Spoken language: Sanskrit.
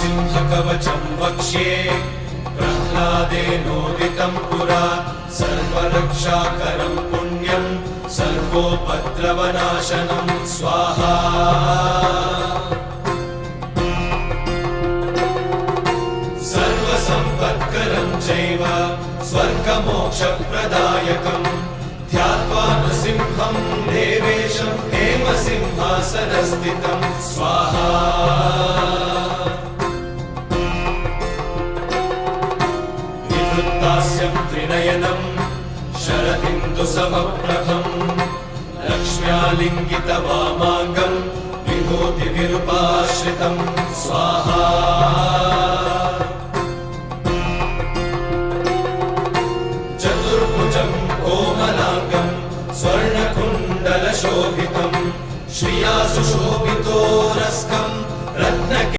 सिंहकवचं वक्ष्ये प्रह्लादेनोदितं पुरा सर्वरक्षाकरं पुण्यं सर्वोपद्रवनाशनं स्वाहा सर्वसम्पत्करं चैव स्वर्गमोक्षप्रदायकं ध्यात्वा नृसिंहं देवेशं हेमसिंहासनस्थितं स्वाहा निवृत्तास्यं त्रिनयनं शरदिन्दुसमप्रभं लक्ष्म्यालिङ्गितवामाङ्गं विभूतिविरूपाश्रितं स्वाहा चतुर्भुजं कोमलाङ्गं स्वर्णकुण्डलशोभितं श्रिया सुशोभितो रस्कं